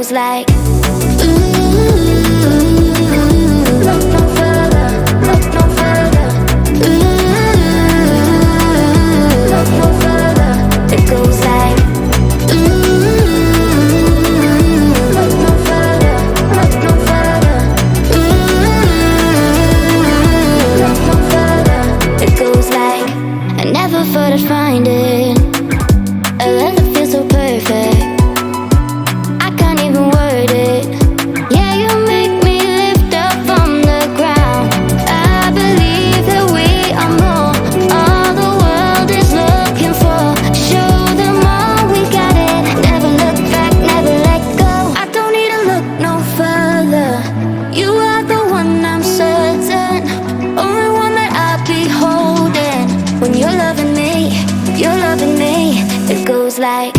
goes like, ooh, look no further, look no further. Ooh, look no further. It goes like, ooh, look no further, look no further. Ooh, look no further. It goes like, I never thought I'd find it, a love that feels so perfect. I can't even word it. Yeah, you make me lift up from the ground. I believe that we are more, all the world is looking for. Show them all we got it. Never look back, never let go. I don't need to look no further. You are the one, I'm certain. Only one that I'll be holding. When you're loving me, it goes like,